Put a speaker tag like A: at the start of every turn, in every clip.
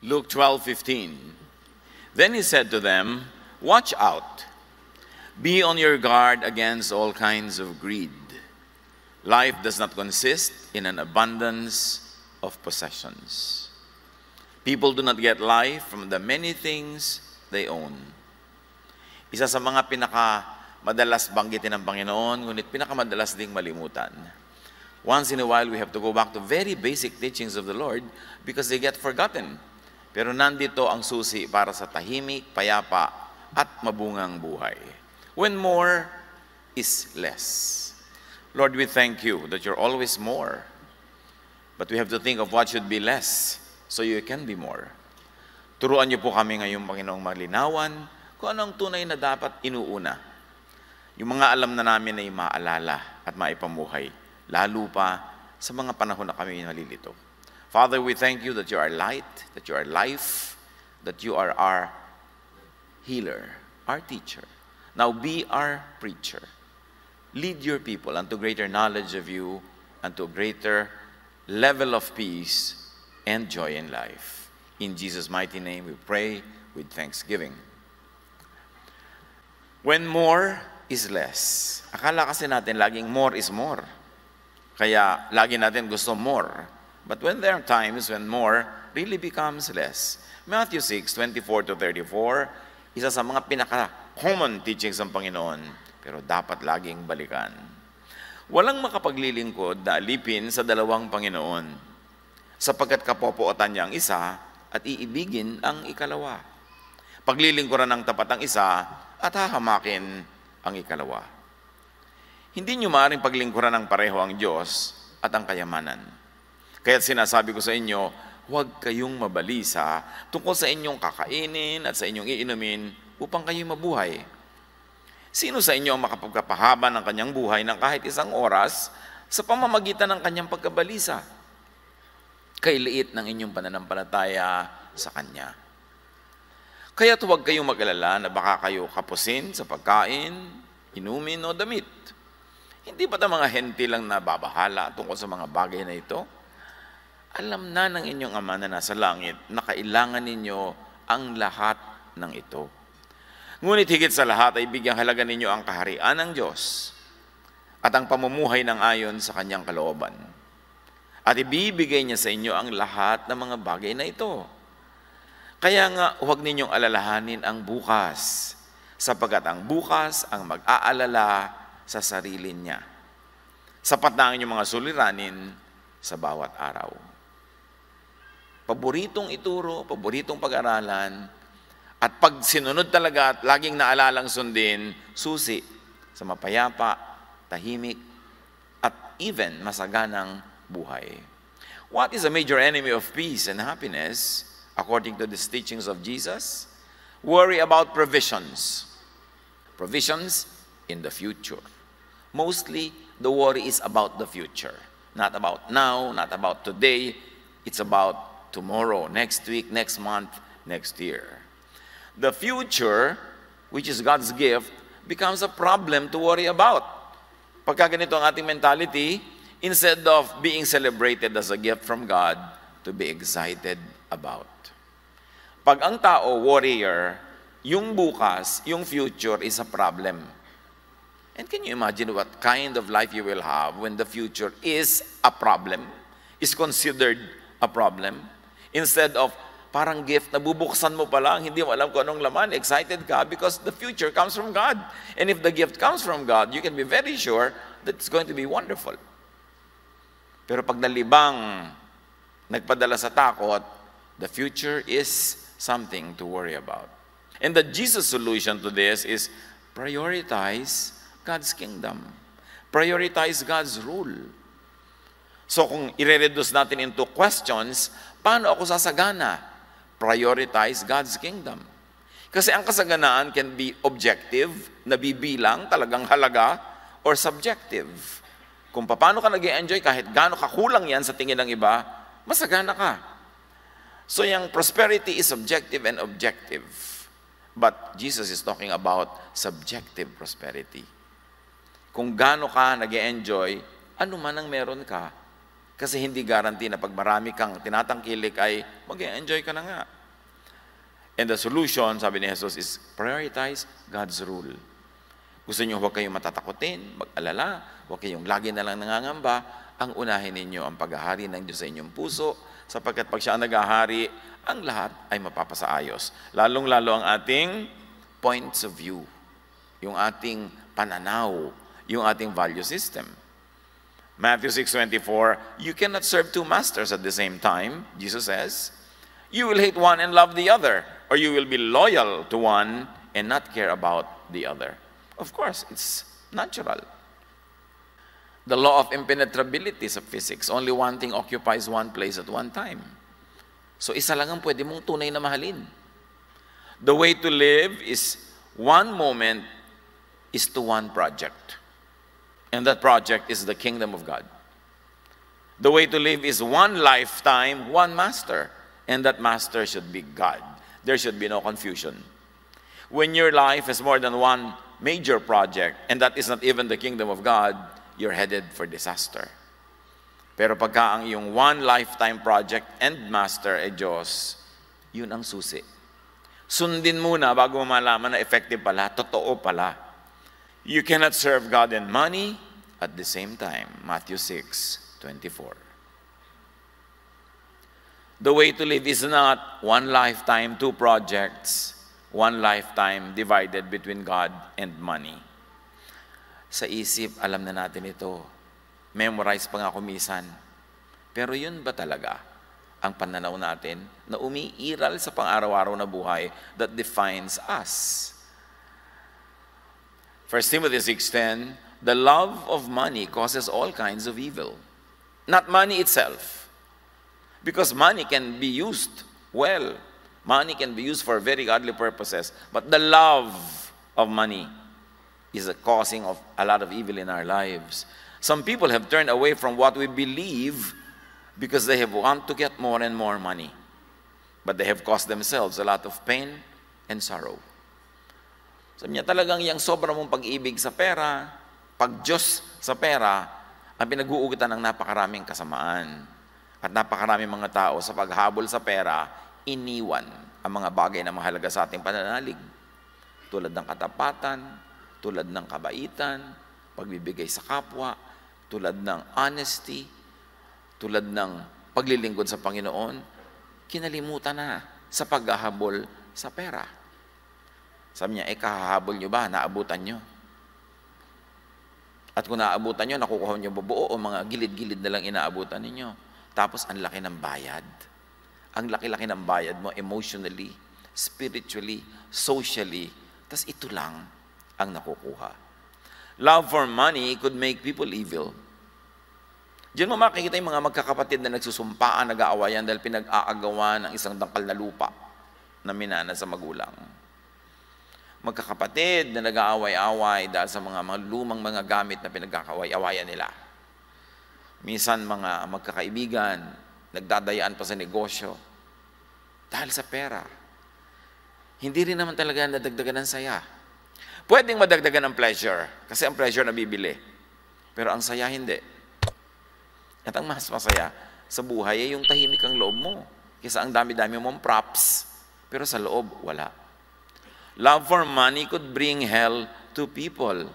A: Luke 12:15. Then he said to them, "Watch out. Be on your guard against all kinds of greed. Life does not consist in an abundance of possessions." People do not get life from the many things they own. Isa sa mga madalas banggitin ng Panginoon, ngunit pinakamadalas ding malimutan. Once in a while, we have to go back to very basic teachings of the Lord because they get forgotten. Pero nandito ang susi para sa tahimik, payapa, at mabungang buhay. When more is less. Lord, we thank you that you're always more. But we have to think of what should be less so you can be more. Turuan niyo po kami ngayong Panginoong malinawan kung anong tunay na dapat inuuna. Yung mga alam na namin ay maalala at maipamuhay, lalo pa sa mga panahon na kami nalilito. Father, we thank you that you are light, that you are life, that you are our healer, our teacher. Now be our preacher. Lead your people unto greater knowledge of you, unto a greater level of peace and joy in life. In Jesus' mighty name we pray with thanksgiving. When more is less. Akala kasi natin laging more is more. Kaya lagi natin gusto more. But when there are times when more really becomes less. Matthew 6:24-34, isa sa mga pinaka-common teachings ng Panginoon, pero dapat laging balikan. Walang makapaglilingkod na alipin sa dalawang Panginoon, sapagkat kapopuotan niya ang isa at iibigin ang ikalawa. Paglilingkuran ng tapat ang isa at hahamakin ang ikalawa. Hindi nyo maaaring paglingkuran ng pareho ang Diyos at ang kayamanan. Kaya't sinasabi ko sa inyo, huwag kayong mabalisa tungkol sa inyong kakainin at sa inyong iinumin upang kayo mabuhay. Sino sa inyo ang makapagpapahaba ng kanyang buhay ng kahit isang oras sa pamamagitan ng kanyang pagkabalisa? Kay liit ng inyong pananampalataya sa Kanya. Kaya't huwag kayong mag-alala na baka kayo kapusin sa pagkain, inumin o damit. Hindi ba ito mga hentil lang nababahala tungkol sa mga bagay na ito? Alam na ng inyong Ama na nasa langit na kailangan ninyo ang lahat ng ito. Ngunit higit sa lahat ay bigyang halaga ninyo ang kaharian ng Diyos at ang pamumuhay ng ayon sa Kanyang kalooban. At ibibigay niya sa inyo ang lahat ng mga bagay na ito. Kaya nga, huwag ninyong alalahanin ang bukas, sapagkat ang bukas ang mag-aalala sa sarili niya. Sapat na ang inyong mga suliranin sa bawat araw. Paboritong ituro, paboritong pag-aralan, at pag sinunod talaga at laging naalalang sundin, susi sa mapayapa, tahimik, at even masaganang buhay. What is a major enemy of peace and happiness? According to these teachings of Jesus, worry about provisions. Provisions in the future. Mostly, the worry is about the future. Not about now, not about today. It's about tomorrow, next week, next month, next year. The future, which is God's gift, becomes a problem to worry about. Pagka ganito ang ating mentality, instead of being celebrated as a gift from God, to be excited about. Pag ang tao, warrior, yung bukas, yung future is a problem. And can you imagine what kind of life you will have when the future is a problem, is considered a problem? Instead of parang gift na bubuksan mo pa lang, hindi mo alam kung anong laman, excited ka because the future comes from God. And if the gift comes from God, you can be very sure that it's going to be wonderful. Pero pag nalibang, nagpadala sa takot, the future is something to worry about. And the Jesus solution to this is prioritize God's kingdom. Prioritize God's rule. So kung i-reduce natin into questions, paano ako sasagana? Prioritize God's kingdom. Kasi ang kasaganaan can be objective, nabibilang, talagang halaga, or subjective. Kung paano ka nag-enjoy kahit gaano kakulang yan sa tingin ng iba, masagana ka. So yung prosperity is subjective and objective. But Jesus is talking about subjective prosperity. Kung gaano ka nag-enjoy, ano man ang meron ka. Kasi hindi guarantee na pag marami kang tinatangkilik ay mag-enjoy ka na nga. And the solution, sabi ni Jesus, is prioritize God's rule. Gusto niyo huwag kayong matatakotin, mag-alala, huwag kayong lagi na lang nangangamba, ang unahin ninyo ang paghahari ng Diyos sa inyong puso, sapagkat pag siya ang naghahari, ang lahat ay mapapasaayos. Lalong-lalo ang ating points of view, yung ating pananaw, yung ating value system. Matthew 6:24, you cannot serve two masters at the same time, Jesus says. You will hate one and love the other, or you will be loyal to one and not care about the other. Of course, it's natural. The law of impenetrability sa physics, only one thing occupies one place at one time. So isa lang ang pwede mong tunay na mahalin. The way to live is one moment is to one project. And that project is the kingdom of God. The way to live is one lifetime, one master. And that master should be God. There should be no confusion. When your life is more than one major project, and that is not even the kingdom of God, you're headed for disaster. Pero pagka ang yung one lifetime project and master ay Diyos, yun ang susi. Sundin muna bago mo malaman na effective pala, totoo pala. You cannot serve God and money at the same time. Matthew 6:24. The way to live is not one lifetime, two projects, one lifetime divided between God and money. Sa isip, alam na natin ito. Memorize pa nga kumisan. Pero yun ba talaga ang pananaw natin na umiiral sa pang-araw-araw na buhay that defines us? 1 Timothy 6:10, the love of money causes all kinds of evil. Not money itself. Because money can be used well. Money can be used for very godly purposes. But the love of money is the causing of a lot of evil in our lives. Some people have turned away from what we believe because they have want to get more and more money. But they have caused themselves a lot of pain and sorrow. Sabi niya, talagang yung sobra mong pag-ibig sa pera, pag-Diyos sa pera, ang pinag-uugutan ng napakaraming kasamaan. At napakaraming mga tao sa paghabol sa pera, iniwan ang mga bagay na mahalaga sa ating pananalig. Tulad ng katapatan, tulad ng kabaitan, pagbibigay sa kapwa, tulad ng honesty, tulad ng paglilingkod sa Panginoon, kinalimutan na sa paghahabol sa pera. Sabi niya, kahahabol nyo ba? Naabutan nyo? At kung naabutan nyo, nakukuha nyo bubuo o mga gilid-gilid na lang inaabutan ninyo. Tapos ang laki ng bayad. Ang laki-laki ng bayad mo emotionally, spiritually, socially. Tapos ito lang ang nakukuha. Love for money could make people evil. Diyan mo makikita yung mga magkakapatid na nagsusumpaan, nag-aawayan dahil pinag-aagawan ng isang dangkal na lupa na minana sa magulang. Magkakapatid na nag-aaway-away dahil sa mga lumang mga gamit na pinagkakaway-awayan nila. Minsan mga magkakaibigan, nagdadayaan pa sa negosyo dahil sa pera. Hindi rin naman talaga nadagdagan ng saya. Pwedeng madagdagan ng pleasure kasi ang pleasure nabibili. Pero ang saya hindi. At ang mas masaya sa buhay ay yung tahimik ang loob mo kaysa ang dami-dami mong props pero sa loob wala. Love for money could bring hell to people.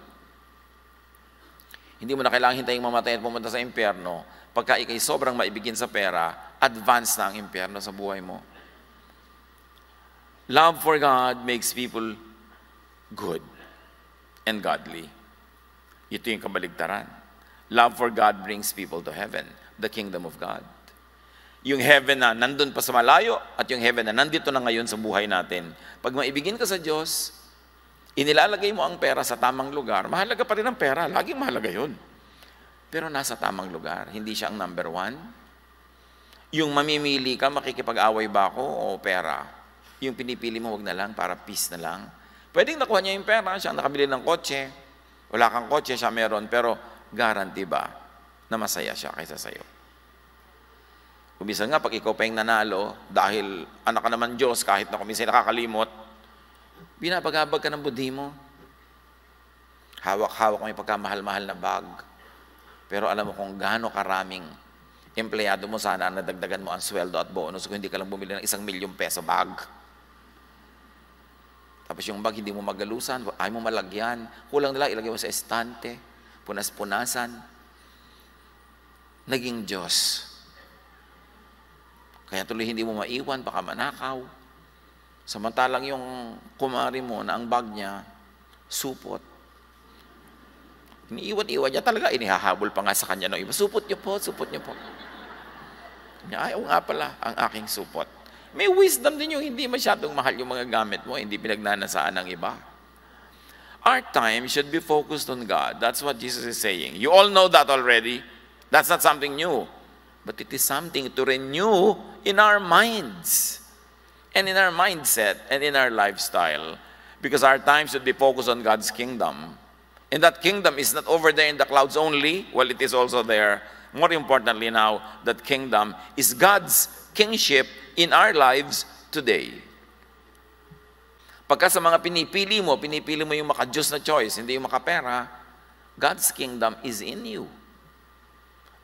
A: Hindi mo na kailangang hintayin mamatay at pumunta sa impyerno. Pagka ikay sobrang maibigin sa pera, advance na ang impyerno sa buhay mo. Love for God makes people good and godly. Ito yung kabaligtaran. Love for God brings people to heaven, the kingdom of God. Yung heaven na nandun pa sa malayo at yung heaven na nandito na ngayon sa buhay natin. Pag maibigin ka sa Diyos, inilalagay mo ang pera sa tamang lugar, mahalaga pa rin ang pera. Laging mahalaga yun. Pero nasa tamang lugar. Hindi siya ang number one. Yung mamimili ka, makikipag-away ba ako o pera? Yung pinipili mo, wag na lang, para peace na lang. Pwedeng nakuha niya yung pera, siya nakabili ng kotse. Wala kang kotse, siya meron. Pero guarantee ba na masaya siya kaysa sa'yo? Kumisan nga, pag ikaw pa yung nanalo, dahil anak ka naman Diyos, kahit na kumisan nakakalimot, binabagabag ka ng budhi mo. Hawak-hawak mo yung pagkamahal-mahal na bag. Pero alam mo kung gaano karaming empleyado mo sana nadagdagan mo ang sweldo at bonus kung hindi ka lang bumili ng 1 milyong peso bag. Tapos yung bag hindi mo magalusan, ayaw mo malagyan. Kulang nila, ilagay mo sa estante, punas-punasan. Naging Diyos. Kaya tuloy hindi mo maiwan, baka manakaw. Samantalang yung kumari mo na ang bag niya, supot. Iniiwan-iwan niya talaga, inihahabol pa nga sa kanya ng iba. Supot niyo po, supot niyo po. Ayaw nga pala ang aking supot. May wisdom din yung hindi masyadong mahal yung mga gamit mo, hindi pinagnanasaan ng iba. Our time should be focused on God. That's what Jesus is saying. You all know that already. That's not something new. But it is something to renew in our minds and in our mindset and in our lifestyle. Because our time should be focused on God's kingdom. And that kingdom is not over there in the clouds only. Well, it is also there. More importantly now, that kingdom is God's kingship in our lives today. Pagka sa mga pinipili mo yung maka-Diyos na choice, hindi yung makapera, God's kingdom is in you.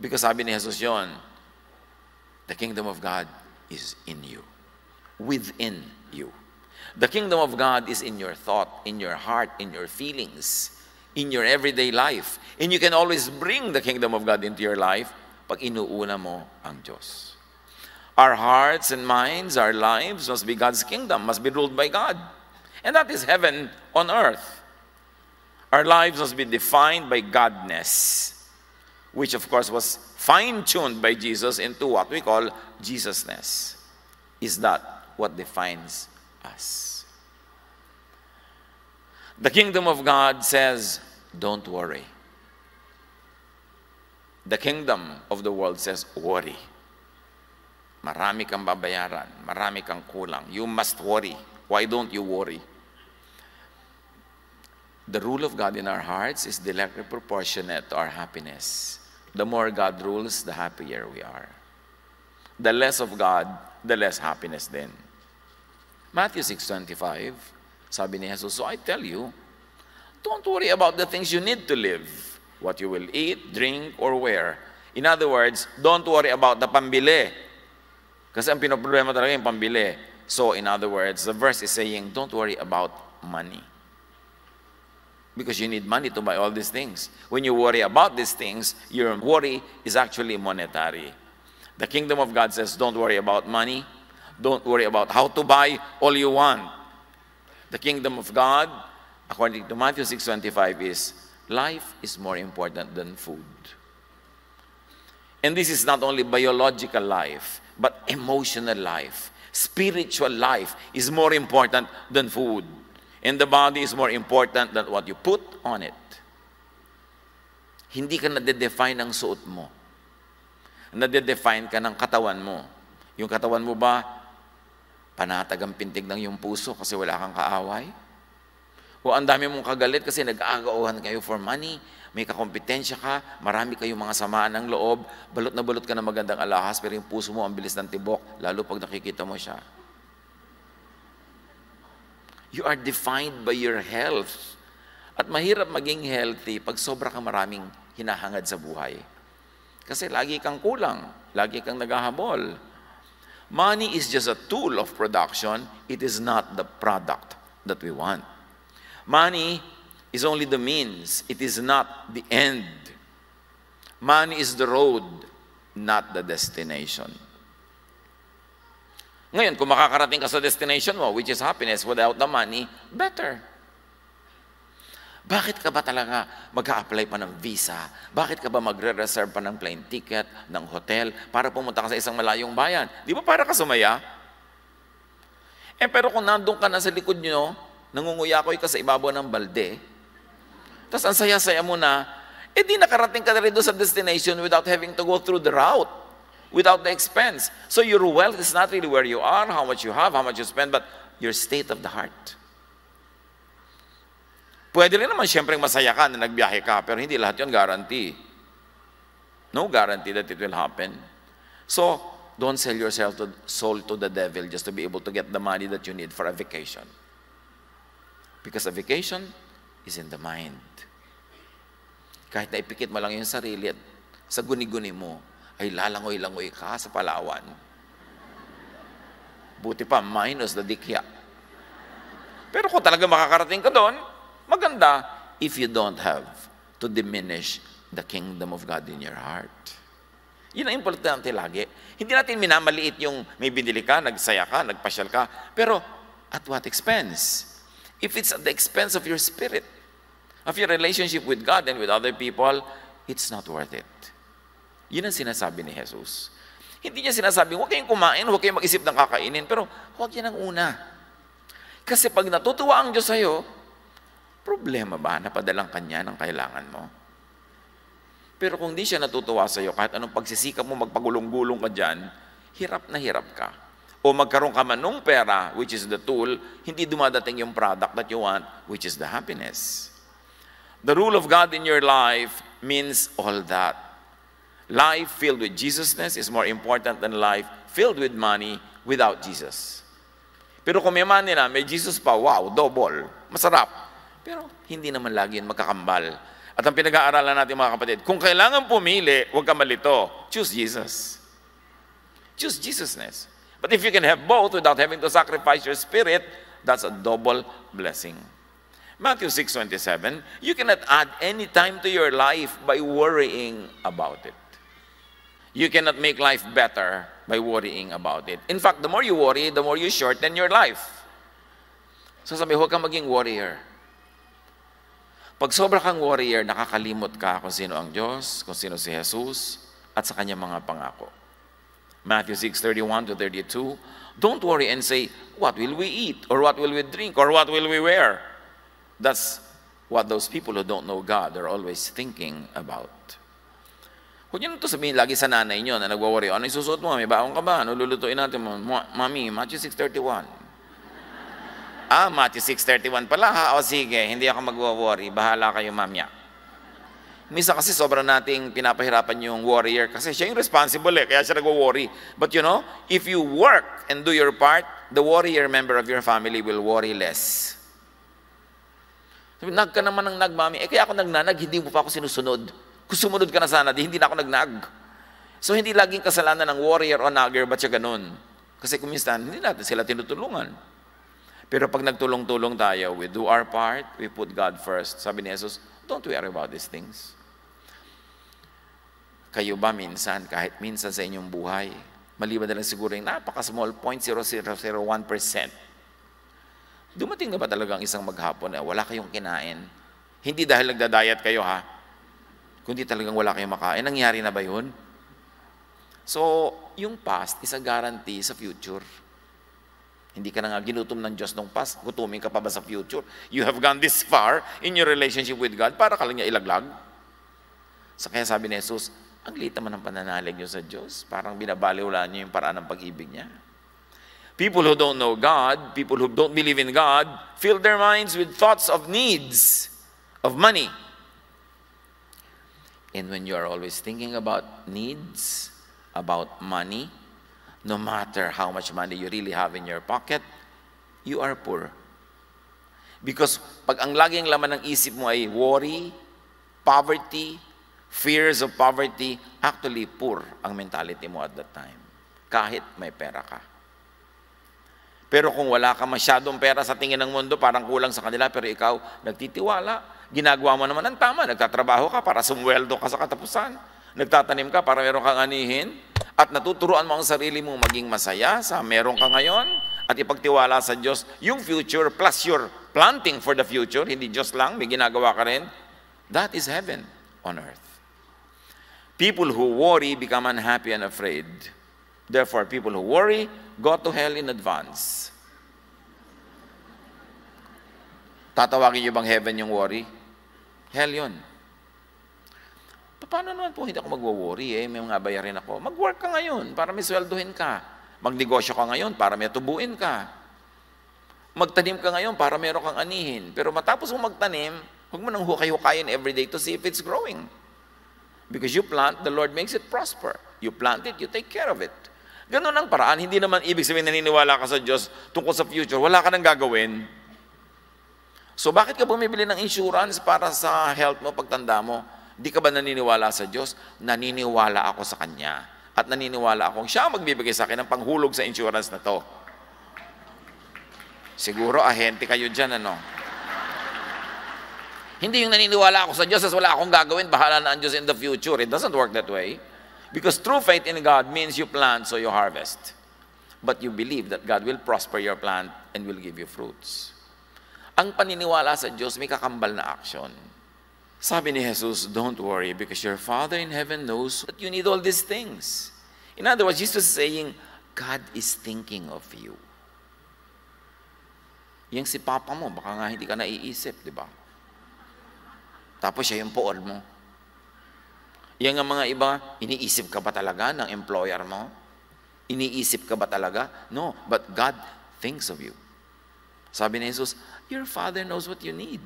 A: Because sabi ni Jesus yun, the kingdom of God is in you. Within you. The kingdom of God is in your thought, in your heart, in your feelings, in your everyday life. And you can always bring the kingdom of God into your life pag inuuna mo ang Diyos. Our hearts and minds, our lives must be God's kingdom, must be ruled by God. And that is heaven on earth. Our lives must be defined by Godness, which of course was fine-tuned by Jesus into what we call Jesusness. Is that what defines us? The kingdom of God says, don't worry. The kingdom of the world says, worry. Marami kang babayaran, marami kang kulang. You must worry. Why don't you worry? The rule of God in our hearts is directly proportionate to our happiness. The more God rules, the happier we are. The less of God, the less happiness then. Matthew 6:25, sabi ni Jesus, so I tell you, don't worry about the things you need to live, what you will eat, drink, or wear. In other words, don't worry about the pambili. Kasi ang pinoproblema talaga yung pambili. So, in other words, the verse is saying, don't worry about money. Because you need money to buy all these things. When you worry about these things, your worry is actually monetary. The kingdom of God says, don't worry about money. Don't worry about how to buy all you want. The kingdom of God, according to Matthew 6:25, is life is more important than food. And this is not only biological life, but emotional life. Spiritual life is more important than food. And the body is more important than what you put on it. Hindi ka nade-define ng suot mo. Nade-define ka ng katawan mo. Yung katawan mo ba, panatag ang pintig ng iyong puso kasi wala kang kaaway? O ang dami mong kagalit kasi nag-aagawan kayo for money, may kakompetensya ka, marami kayong mga samaan ng loob, balot na balot ka ng magandang alahas, pero yung puso mo ang bilis ng tibok, lalo pag nakikita mo siya. You are defined by your health. At mahirap maging healthy pag sobra kang maraming hinahangad sa buhay. Kasi lagi kang kulang, lagi kang naghahabol. Money is just a tool of production, it is not the product that we want. Money is only the means. It is not the end. Money is the road, not the destination. Ngayon, kung makakarating ka sa destination mo, which is happiness, without the money, better. Bakit ka ba talaga mag-a-apply pa ng visa? Bakit ka ba magre-reserve pa ng plane ticket, ng hotel, para pumunta ka sa isang malayong bayan? Di ba para ka sumaya? Pero kung nandun ka na sa likod nyo, nangunguyakoy ka sa ibabaw ng balde, tapos ang saya-saya mo na, di nakarating ka na rin doon sa destination without having to go through the route, without the expense. So your wealth is not really where you are, how much you have, how much you spend, but your state of the heart. Pwede rin naman siyempre masaya ka na nagbiyahe ka, pero hindi lahat yun guarantee. No guarantee that it will happen. So, don't sell your soul to the devil just to be able to get the money that you need for a vacation. Because a vacation is in the mind. Kahit na ipikit mo lang yung sarili at sa guni-guni mo, ay lalangoy-langoy ka sa Palawan. Buti pa, minus the dikya. Pero kung talaga makakarating ka doon, maganda if you don't have to diminish the kingdom of God in your heart. Yun ang importante lagi. Hindi natin minamaliit yung may binili ka, nagsaya ka, nagpasyal ka. Pero at what expense? If it's at the expense of your spirit, of your relationship with God and with other people, it's not worth it. Yun ang sinasabi ni Jesus. Hindi niya sinasabi, huwag kayong kumain, huwag kayong mag-isip ng kakainin, pero huwag yan ang una. Kasi pag natutuwa ang Diyos sa'yo, problema ba na padalang Kanya ng kailangan mo? Pero kung di siya natutuwa sa'yo, kahit anong pagsisikap mo, magpagulong-gulong ka dyan, hirap na hirap ka. O magkaroon ka man ng pera, which is the tool, hindi dumadating yung product that you want, which is the happiness. The rule of God in your life means all that. Life filled with Jesusness is more important than life filled with money without Jesus. Pero kung may money na, may Jesus pa, wow, double, masarap. Pero hindi naman lagi yun magkakambal. At ang pinag-aaralan natin mga kapatid, kung kailangan pumili, huwag ka malito. Choose Jesus. Choose Jesusness. But if you can have both without having to sacrifice your spirit, that's a double blessing. Matthew 6:27, you cannot add any time to your life by worrying about it. You cannot make life better by worrying about it. In fact, the more you worry, the more you shorten your life. So sabi, huwag kang maging warrior. Pag sobra kang warrior, nakakalimot ka kung sino ang Diyos, kung sino si Jesus, at sa kanyang mga pangako. Matthew 6:31-32, don't worry and say, what will we eat? Or what will we drink? Or what will we wear? That's what those people who don't know God are always thinking about. Huwag nyo ito sabihin lagi sa nanay nyo na nagwa-worry, ano isusuot mo? May baong ka ba? Ano lulutuin natin mo? Mami, Matthew 6:31. Matthew 6:31 pala ha? O sige, hindi ako magwa-worry. Bahala kayo, mamya. Minsan kasi sobrang nating pinapahirapan yung warrior kasi siya yung responsible kaya siya nagwo-worry. But you know, if you work and do your part, the warrior member of your family will worry less. Sabi, nag ka naman ng nag, mami. Kaya ako nagnanag, hindi mo pa ako sinusunod. Kung sumunod ka na sana, hindi na ako nagnag. So hindi laging kasalanan ng warrior o nagger, ba't siya ganun? Kasi kung minsan, hindi natin sila tinutulungan. Pero pag nagtulong-tulong tayo, we do our part, we put God first. Sabi ni Jesus, don't worry about these things. Kayo ba minsan, kahit minsan sa inyong buhay, maliban na lang siguro yung napaka-small, 0.0001%, dumating na ba talagang isang maghapon na wala kayong kinain? Hindi dahil nagda-diet kayo ha, kundi talagang wala kayong makain. Nangyari na ba yun? So, yung past is a guarantee sa future. Hindi ka na nga ginutom ng Diyos nung past, gutumin ka pa ba sa future? You have gone this far in your relationship with God, para ka lang niya ilaglag. So, kaya sabi ni Jesus, ang liit naman ng pananalig niyo sa Diyos. Parang binabaliwala niyo yung paraan ng pag-ibig niya. People who don't know God, people who don't believe in God, fill their minds with thoughts of needs, of money. And when you are always thinking about needs, about money, no matter how much money you really have in your pocket, you are poor. Because pag ang laging laman ng isip mo ay worry, poverty, fears of poverty, actually poor ang mentality mo at that time. Kahit may pera ka. Pero kung wala ka masyadong pera sa tingin ng mundo, parang kulang sa kanila, pero ikaw nagtitiwala, ginagawa mo naman ang tama, nagtatrabaho ka para sumweldo ka sa katapusan, nagtatanim ka para meron kang anihin, at natuturuan mo ang sarili mong maging masaya sa meron ka ngayon, at ipagtiwala sa Diyos yung future plus your planting for the future, hindi Diyos lang, may ginagawa ka rin, that is heaven on earth. People who worry become unhappy and afraid. Therefore, people who worry go to hell in advance. Tatawagin niyo bang heaven yung worry? Hell yun. Paano naman po hindi ako magwo-worry may mga bayarin ako? Mag-work ka ngayon para may sweldohin ka. Magnegosyo ka ngayon para may tubuin ka. Magtanim ka ngayon para meron kang anihin. Pero matapos mo magtanim, huwag mo nang hukay-hukayin every day to see if it's growing. Because you plant, the Lord makes it prosper. You plant it, you take care of it. Ganun ang paraan. Hindi naman ibig sabihin naniniwala ka sa Diyos tungkol sa future. Wala ka nang gagawin. So bakit ka bumibili ng insurance para sa health mo, pagtanda mo? Di ka ba naniniwala sa Diyos? Naniniwala ako sa Kanya. At naniniwala akong siya magbibigay sa akin ng panghulog sa insurance na to. Siguro ahente kayo dyan, ano? Hindi yung naniniwala ako sa Diyos, as wala akong gagawin, bahala na ang Diyos in the future. It doesn't work that way. Because true faith in God means you plant so you harvest. But you believe that God will prosper your plant and will give you fruits. Ang paniniwala sa Diyos may kakambal na action. Sabi ni Jesus, don't worry because your Father in heaven knows that you need all these things. In other words, Jesus is saying, God is thinking of you. Yang si Papa mo, baka nga hindi ka naiisip, di ba? Tapos siya yung poor mo. Yang ang mga iba, iniisip ka ba talaga ng employer mo? Iniisip ka ba talaga? No, but God thinks of you. Sabi ni Jesus, your Father knows what you need.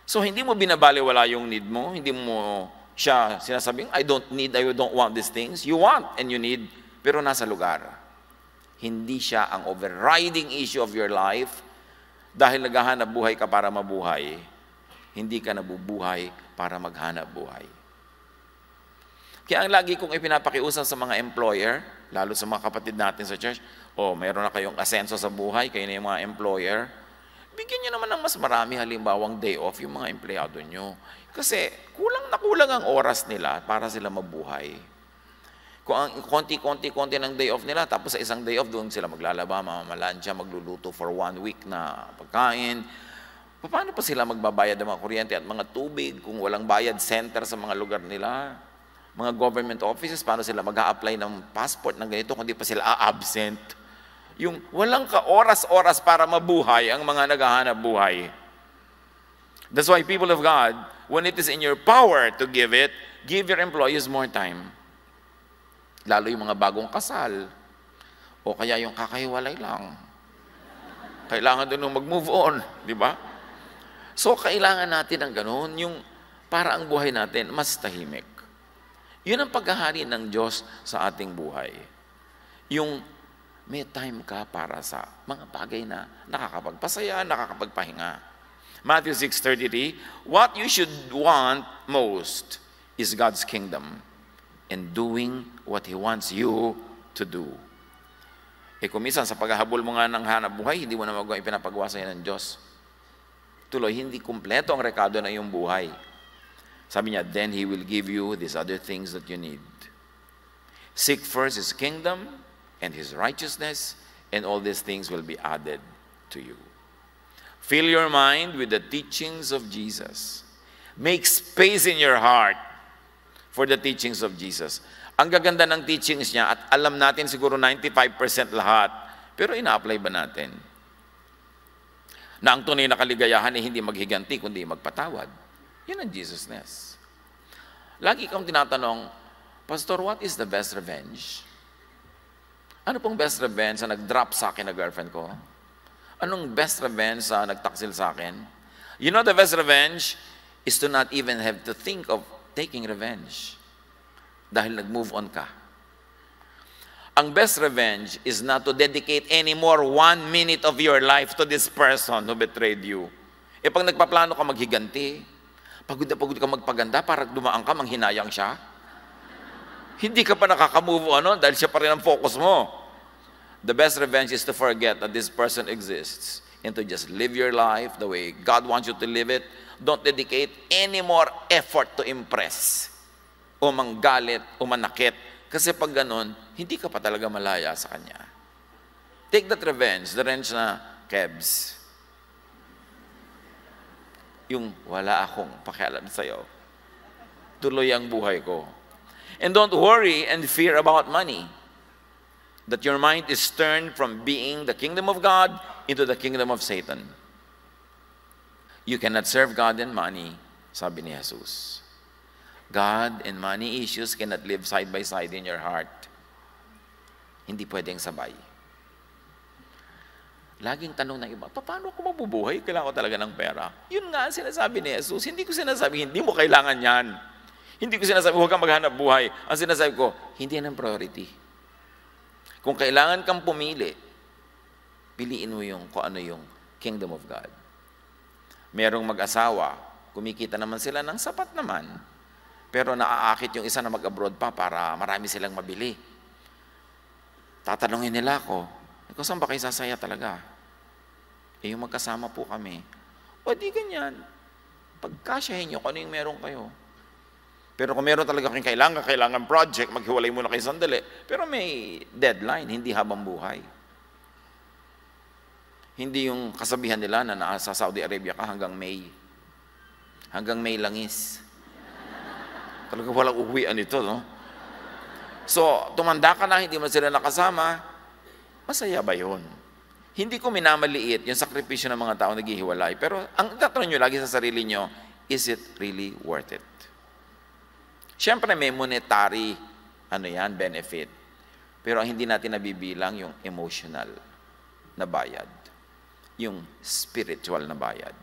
A: So, hindi mo binabaliwala yung need mo. Hindi mo siya sinasabing, I don't want these things. You want and you need, pero nasa lugar. Hindi siya ang overriding issue of your life dahil naghahanap buhay ka para mabuhay. Hindi ka nabubuhay para maghanap buhay. Kaya ang lagi kong ipinapakiusap sa mga employer, lalo sa mga kapatid natin sa church, mayroon na kayong asenso sa buhay, kayo na yung mga employer, bigyan nyo naman ng mas marami halimbawang day off yung mga empleyado nyo. Kasi kulang na kulang ang oras nila para sila mabuhay. Kung ang konti ng day off nila, tapos sa isang day off, doon sila maglalaba, mamamalansya, magluluto for 1 week na pagkain. Paano pa sila magbabayad ng mga kuryente at mga tubig kung walang bayad center sa mga lugar nila? Mga government offices, paano sila mag-a-apply ng passport ng ganito kung di pa sila absent? Yung walang ka-oras-oras para mabuhay ang mga naghahanap buhay. That's why people of God, when it is in your power to give it, give your employees more time. Lalo yung mga bagong kasal. O kaya yung kakahiwalay lang. Kailangan doon mag-move on. Di ba? So, kailangan natin ng ganun, yung para ang buhay natin mas tahimik. Yun ang paghahari ng Diyos sa ating buhay. Yung may time ka para sa mga bagay na nakakapagpasaya, nakakapagpahinga. Matthew 6:33, what you should want most is God's kingdom and doing what He wants you to do. Kung minsan sa paghahabol mo nga ng hanap buhay, hindi mo na magawa ipinapagawa sa'yo ng Diyos. Tuloy, hindi kumpleto ang rekado na iyong buhay. Sabi niya, then He will give you these other things that you need. Seek first His kingdom and His righteousness, and all these things will be added to you. Fill your mind with the teachings of Jesus. Make space in your heart for the teachings of Jesus. Ang gaganda ng teachings niya, at alam natin siguro 95% lahat, pero ina-apply ba natin? Na ang tunay na kaligayahan ay hindi maghiganti, kundi magpatawad. Yun ang Jesusness. Lagi kang tinatanong, Pastor, what is the best revenge? Ano pong best revenge sa nag-drop sa akin na girlfriend ko? Anong best revenge sa nagtaksil sa akin? You know the best revenge is to not even have to think of taking revenge. Dahil nag-move on ka. Ang best revenge is not to dedicate any more 1 minute of your life to this person who betrayed you. Pag nagpaplano ka maghiganti, pagod na pagod ka magpaganda para dumaan ka, manghinayang siya. Hindi ka pa nakaka-move on dahil siya pa rin ang focus mo. The best revenge is to forget that this person exists and to just live your life the way God wants you to live it. Don't dedicate any more effort to impress o manggalit o manakit. Kasi pag ganun, hindi ka pa talaga malaya sa Kanya. Take that revenge, the revenge na Kebs. Yung wala akong pakialam sa'yo. Tuloy ang buhay ko. And don't worry and fear about money. That your mind is turned from being the kingdom of God into the kingdom of Satan. You cannot serve God and money, sabi ni Jesus. God and money issues cannot live side by side in your heart. Hindi pwedeng sabay. Laging tanong ng iba, paano ako mabubuhay? Kailangan ko talaga ng pera. Yun nga ang sinasabi ni Jesus. Hindi ko sinasabi, hindi mo kailangan yan. Hindi ko sinasabi, huwag kang maghanap buhay. Ang sinasabi ko, hindi yan ang priority. Kung kailangan kang pumili, piliin mo yung kung ano yung kingdom of God. Merong mag-asawa, kumikita naman sila ng sapat naman, pero naaakit yung isa na mag-abroad pa para marami silang mabili. Tatanungin nila ako, Kung saan ba kayo sasaya talaga? Eh, yung magkasama po kami. O di ganyan. Pagkasyahin nyo kung ano yung meron kayo. Pero kung meron talaga kayong kailangan project, maghiwalay muna kayo sandali. Pero may deadline, hindi habang buhay. Hindi yung kasabihan nila na nasa Saudi Arabia ka hanggang May. Hanggang May langis. Talaga walang uwian ito, no? So, tumanda ka na, hindi mo sila nakasama, masaya ba yun? Hindi ko minamaliit yung sakripisyo ng mga tao naghihiwalay. Pero ang tatanong nyo lagi sa sarili nyo, is it really worth it? Siyempre may monetary benefit. Pero ang hindi natin nabibilang yung emotional na bayad. Yung spiritual na bayad.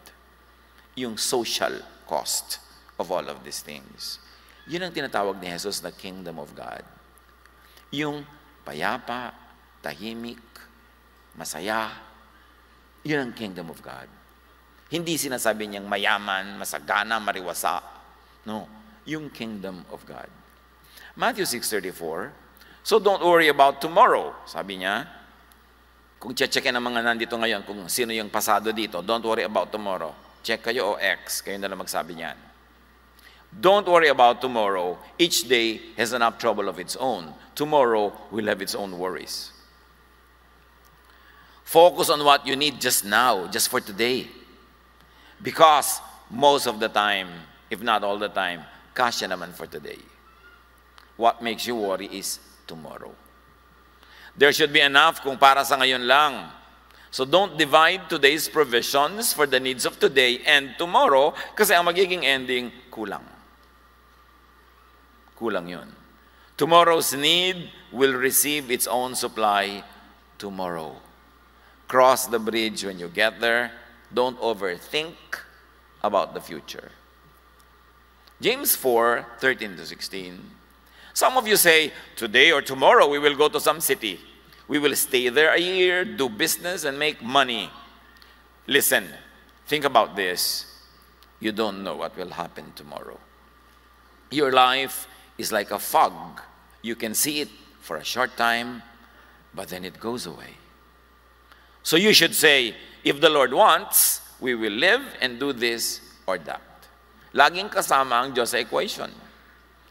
A: Yung social cost of all of these things. Yun ang tinatawag ni Jesus na Kingdom of God. Yung payapa, tahimik, masaya, yun ang Kingdom of God. Hindi sinasabi niyang mayaman, masagana, mariwasa. No, yung Kingdom of God. Matthew 6:34, so don't worry about tomorrow. Sabi niya, kung check-checkin ang mga nandito ngayon, kung sino yung pasado dito, don't worry about tomorrow. Check kayo o X, kayo na lang magsabi niyan. Don't worry about tomorrow. Each day has enough trouble of its own. Tomorrow will have its own worries. Focus on what you need just now, just for today. Because most of the time, if not all the time, kasya naman for today. What makes you worry is tomorrow. There should be enough kung para sa ngayon lang. So don't divide today's provisions for the needs of today and tomorrow kasi ang magiging ending, kulang. Kulang yun. Tomorrow's need will receive its own supply tomorrow. Cross the bridge when you get there. Don't overthink about the future. James 4:13-16. Some of you say, today or tomorrow we will go to some city. We will stay there a year, do business, and make money. Listen, think about this. You don't know what will happen tomorrow. Your life is like a fog. You can see it for a short time, but then it goes away. So you should say, if the Lord wants, we will live and do this or that. Laging kasama ang Diyos sa equation.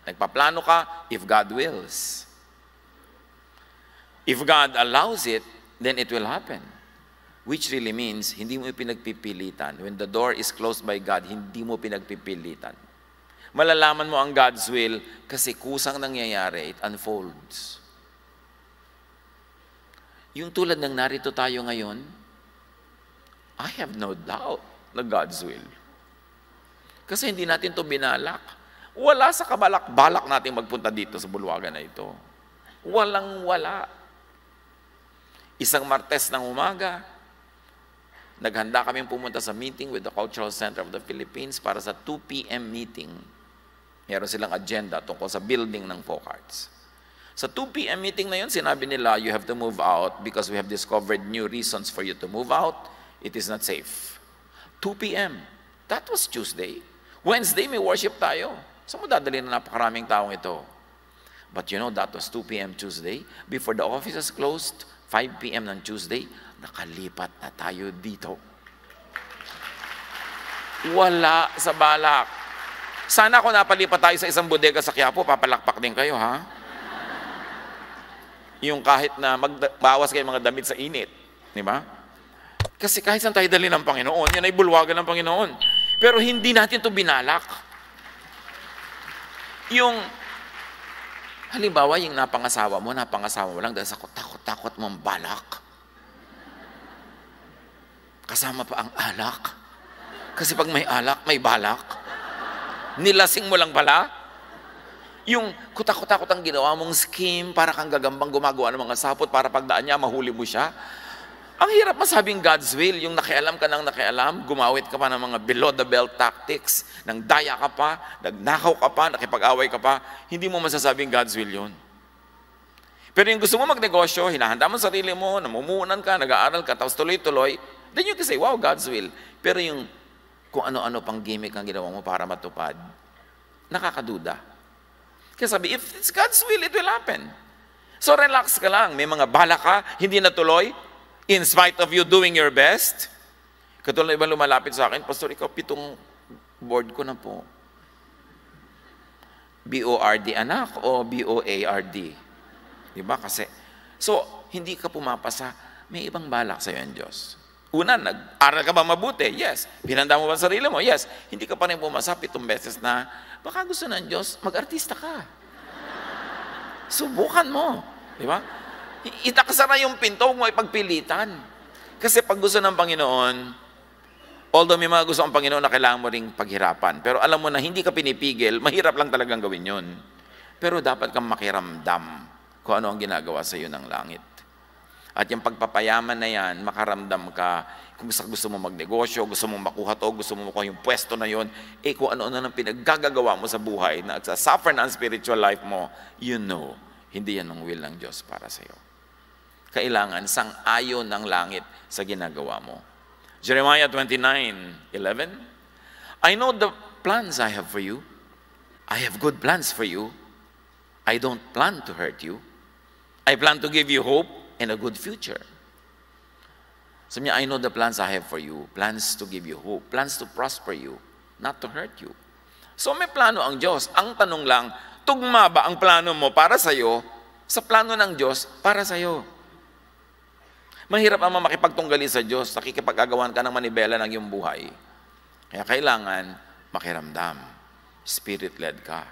A: Nagpaplano ka, if God wills. If God allows it, then it will happen. Which really means, hindi mo pinagpipilitan. When the door is closed by God, hindi mo pinagpipilitan. Malalaman mo ang God's will kasi kusang nangyayari, it unfolds. Yung tulad ng narito tayo ngayon, I have no doubt na God's will. Kasi hindi natin ito binalak. Wala sa kabalak-balak natin magpunta dito sa bulwagan na ito. Walang-wala. Isang Martes ng umaga, naghanda kaming pumunta sa meeting with the Cultural Center of the Philippines para sa 2 p.m. meeting. Meron silang agenda tungkol sa building ng folk arts. Sa 2 p.m. meeting na yun, sinabi nila, you have to move out because we have discovered new reasons for you to move out. It is not safe. 2 p.m. That was Tuesday. Wednesday, may worship tayo. Saan mo dadali na napakaraming taong ito? But you know, that was 2 p.m. Tuesday. Before the offices closed, 5 p.m. ng Tuesday, nakalipat na tayo dito. Wala sa balak. Sana kung napalipat tayo sa isang bodega sa Quiapo, papalakpak din kayo, ha? Yung kahit na magbawas kayo mga damit sa init. Di ba? Kasi kahit saan tayo dali ng Panginoon, yan ay bulwagan ng Panginoon. Pero hindi natin ito binalak. Yung, halimbawa, yung napangasawa mo lang dahil sa takot-takot mong balak. Kasama pa ang alak. Kasi pag may alak, may balak. Nilasing mo lang pala. Yung kutakot-takot ang ginawa mong scheme para kang gagambang gumagawa ng mga sapot para pagdaan niya, mahuli mo siya. Ang hirap masabing God's will, yung nakialam ka ng nakialam, gumawit ka pa ng mga below-the-belt tactics, nang daya ka pa, nagnakaw ka pa, nakipag-away ka pa, hindi mo masasabing God's will yun. Pero yung gusto mo magnegosyo, hinahanda mo sarili mo, namumuunan ka, nag-aaral ka, tapos tuloy-tuloy, then you can say, wow, God's will. Pero yung kung ano-ano pang gimmick ang ginawa mo para matupad, nakakaduda. Kaya sabi, if it's God's will, it will happen. So relax ka lang. May mga bala ka, hindi natuloy, In spite of you doing your best. Katulad na ibang lumalapit sa akin, Pastor, ikaw 7 board ko na po. B-O-R-D anak o B-O-A-R-D? Diba? Kasi, so, hindi ka pumapasa, may ibang balak sa iyo ang Diyos. Una, nag-aral ka ba mabuti? Yes. Pinanda mo ba sarili mo? Yes. Hindi ka pa rin pumasa 7 beses na, baka gusto ng Diyos, mag-artista ka. Subukan mo. Diba? Itakasara yung pinto, huwag mo ipagpilitan. Kasi pag gusto ng Panginoon, although may mga gusto ang Panginoon na kailangan mo ring paghirapan, pero alam mo na hindi ka pinipigil, mahirap lang talagang gawin yun. Pero dapat kang makiramdam kung ano ang ginagawa sa iyo ng langit. At yung pagpapayaman na yan, makaramdam ka, kung gusto mo magnegosyo, gusto mo makuha to, gusto mo makuha yung pwesto na yun, kung ano-ano nang pinaggagawa mo sa buhay, na nagsasuffer na ang spiritual life mo, you know, hindi yan ang will ng Diyos para sa iyo. Kailangan sang-ayon ng langit sa ginagawa mo. Jeremiah 29:11, I know the plans I have for you. I have good plans for you. I don't plan to hurt you. I plan to give you hope and a good future. Sabi niya, I know the plans I have for you. Plans to give you hope. Plans to prosper you, not to hurt you. So may plano ang Diyos. Ang tanong lang, tugma ba ang plano mo para sa'yo sa plano ng Diyos para sa'yo? Mahirap naman makipagtunggali sa Diyos, nakikipag-agawan ka ng manibela ng iyong buhay. Kaya kailangan makiramdam. Spirit-led ka.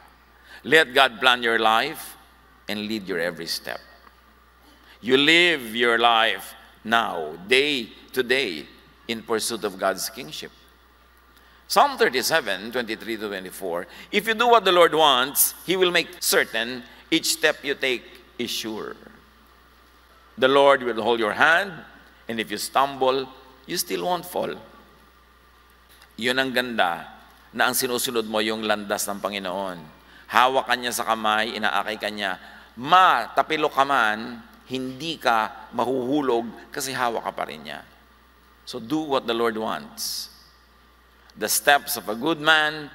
A: Let God plan your life and lead your every step. You live your life now, day to day, in pursuit of God's kingship. Psalm 37:23-24, if you do what the Lord wants, He will make certain each step you take is sure. The Lord will hold your hand, and if you stumble, you still won't fall. Yun ang ganda, na ang sinusunod mo yung landas ng Panginoon. Hawak ka niya sa kamay, inaakay ka niya. Matapilo ka man, hindi ka mahuhulog kasi hawak ka pa rin niya. So do what the Lord wants. The steps of a good man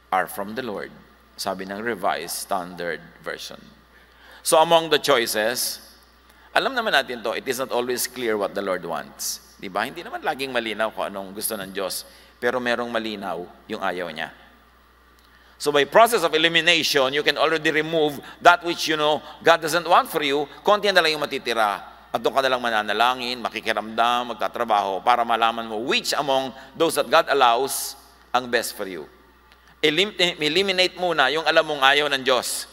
A: are from the Lord. Sabi ng Revised Standard Version. So among the choices, alam naman natin to, it is not always clear what the Lord wants. Diba? Hindi naman laging malinaw kung anong gusto ng Diyos. Pero merong malinaw yung ayaw niya. So by process of elimination, you can already remove that which you know God doesn't want for you. Konti na lang yung matitira. At doon ka na lang mananalangin, makikiramdam, magtatrabaho para malaman mo which among those that God allows ang best for you. Eliminate muna yung alam mong ayaw ng Diyos.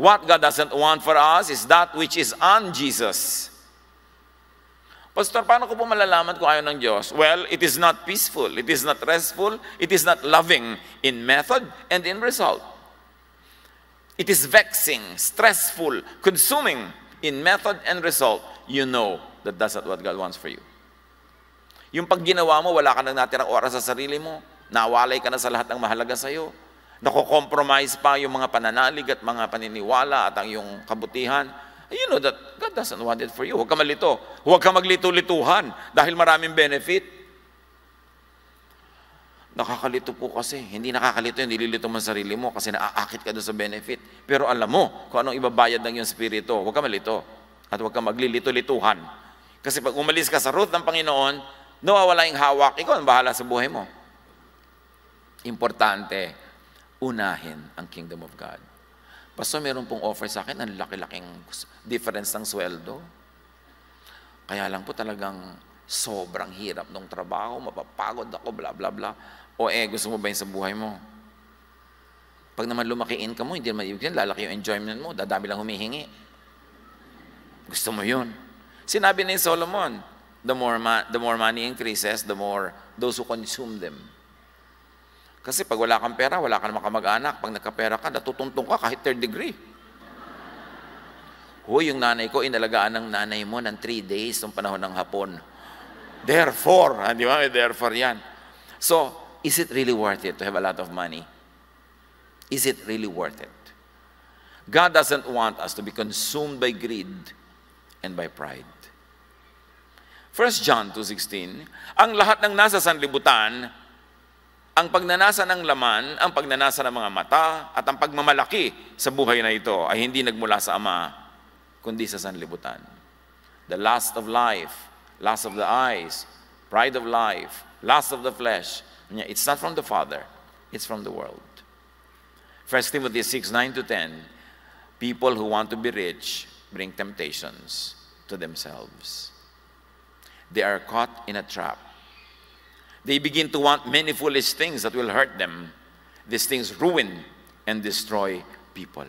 A: What God doesn't want for us is that which is on Jesus. Pastor, paano ko po malalaman kung ayaw ng Diyos? Well, it is not peaceful, it is not restful, it is not loving in method and in result. It is vexing, stressful, consuming in method and result. You know that that's not what God wants for you. Yung pag ginawa mo, wala ka nang natirang oras sa sarili mo, nawalay ka na sa lahat ng mahalaga sa iyo, nako-compromise pa yung mga pananalig at mga paniniwala at ang iyong kabutihan, you know that God doesn't want it for you. Huwag ka malito. Huwag ka maglito-lituhan dahil maraming benefit. Nakakalito po kasi. Hindi nakakalito yung nililito mo sa sarili mo kasi naaakit ka doon sa benefit. Pero alam mo kung anong ibabayad ng iyong spirito. Huwag ka malito. At huwag ka maglilito-lituhan. Kasi pag umalis ka sa root ng Panginoon, nawawala yung hawak. Ikaw ang bahala sa buhay mo. Importante, unahin ang kingdom of God. Pastor, meron pong offer sa akin, ang laki-laking difference ng sweldo. Kaya lang po talagang sobrang hirap ng trabaho, mapapagod ako, bla bla bla. O gusto mo ba yun sa buhay mo? Pag naman lumaki income mo, hindi naman ibig sabihin, lalaki yung enjoyment mo, dadami lang humihingi. Gusto mo yun. Sinabi ni Solomon, the more money increases, the more those who consume them. Kasi pag wala kang pera, wala ka naman kamag-anak. Pag nagkapera ka, natutuntong ka kahit 3rd degree. Yung nanay ko, inalagaan ng nanay mo ng 3 days nung panahon ng hapon. Therefore, di ba? Therefore yan. So, is it really worth it to have a lot of money? Is it really worth it? God doesn't want us to be consumed by greed and by pride. 1 John 2:16, ang lahat ng nasa sanlibutan, ang pagnanasa ng laman, ang pagnanasa ng mga mata, at ang pagmamalaki sa buhay na ito ay hindi nagmula sa Ama, kundi sa sanlibutan. the lust of life, lust of the eyes, pride of life, lust of the flesh. It's not from the Father, it's from the world. 1 Timothy 6:9-10, people who want to be rich bring temptations to themselves. They are caught in a trap. They begin to want many foolish things that will hurt them. These things ruin and destroy people.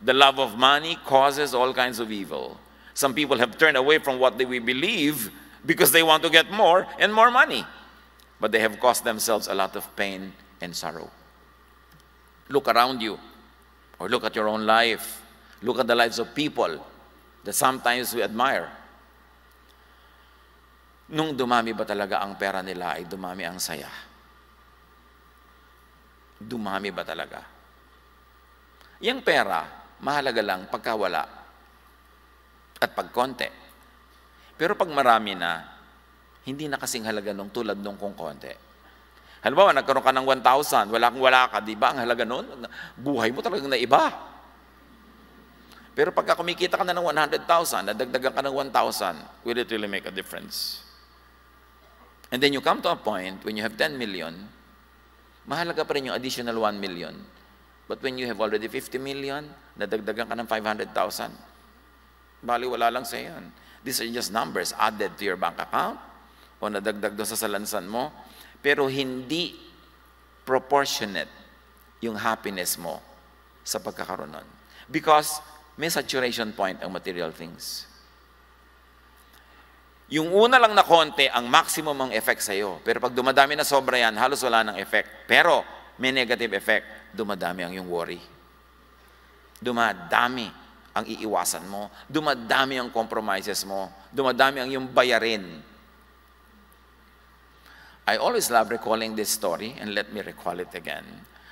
A: The love of money causes all kinds of evil. Some people have turned away from what they believe because they want to get more and more money. But they have caused themselves a lot of pain and sorrow. Look around you, or look at your own life. Look at the lives of people that sometimes we admire. Nung dumami ba talaga ang pera nila ay dumami ang saya? Dumami ba talaga? Yang pera, mahalaga lang pagkawala at pagkonte. Pero pag marami na, hindi na kasing halaga nung tulad nung kung konti. Halimbawa, nagkaroon ka ng 1,000, wala ka, di ba? Ang halaga nun, buhay mo talagang naiba. Pero pagka kumikita ka na ng 100,000, nadagdagan ka ng 1,000, will it really make a difference? And then you come to a point when you have 10 million, mahalaga pa rin yung additional 1 million. But when you have already 50 million, nadagdagan ka ng 500,000, bali wala lang sa yan. These are just numbers added to your bank account o nadagdag doon sa salansan mo, pero hindi proportionate yung happiness mo sa pagkakaroon nun. Because may saturation point ang material things. Yung una lang na konti, ang maximum ang effect sa'yo. Pero pag dumadami na sobra yan, halos wala ng effect. Pero may negative effect, dumadami ang yung worry. Dumadami ang iiwasan mo. Dumadami ang compromises mo. Dumadami ang yung bayarin. I always love recalling this story, and let me recall it again.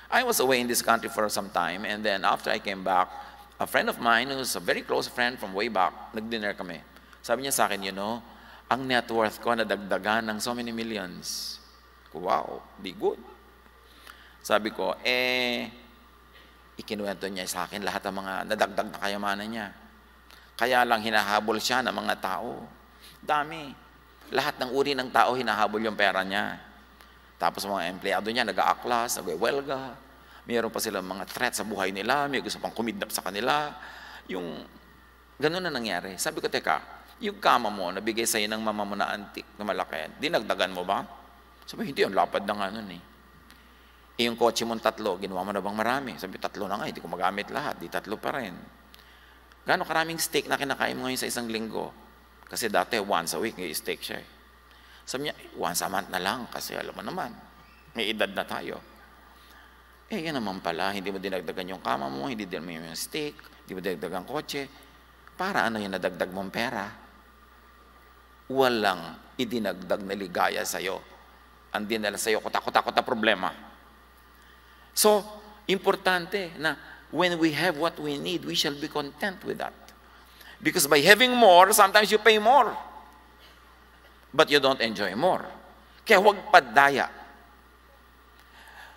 A: I was away in this country for some time, and then after I came back, a friend of mine, who's a very close friend from way back, nag-dinner kami. Sabi niya sa akin, you know, ang net worth ko nadagdagan ng so many millions. Wow, di good. Sabi ko, ikinuwento niya sa akin lahat ng mga nadagdag na kayamanan niya. Kaya lang hinahabol siya ng mga tao. Dami. Lahat ng uri ng tao hinahabol yung pera niya. Tapos mga empleyado niya nag-aaklas, nag-welga. Mayroon pa silang mga threat sa buhay nila, may gusto pang kumidnap sa kanila. Yung ganun na nangyari. Sabi ko, teka, yung kama mo, nabigay sa'yo ng mama mo na antik, na malaki, dinagdagan mo ba? Sabi, hindi, ang lapad na nga nun eh. Yung kotse mong 3, ginawa mo na bang marami? Sabi, 3 na nga, hindi ko magamit lahat, di 3 pa rin. Gano'ng karaming steak na kinakain mo ngayon sa isang linggo? Kasi dati, once a week, may steak siya eh. Sabi niya, once a month na lang, kasi alam mo naman, may edad na tayo. Yan naman pala, hindi mo dinagdagan yung kama mo, hindi din mo yung steak, hindi mo dinagdagan kotse. Para ano yung nadagdag mong pera? Walang idinagdag na ligaya sa'yo. Ang dinala sa'yo, kutakot na problema. So, importante na when we have what we need, we shall be content with that. Because by having more, sometimes you pay more. But you don't enjoy more. Kaya huwag padaya.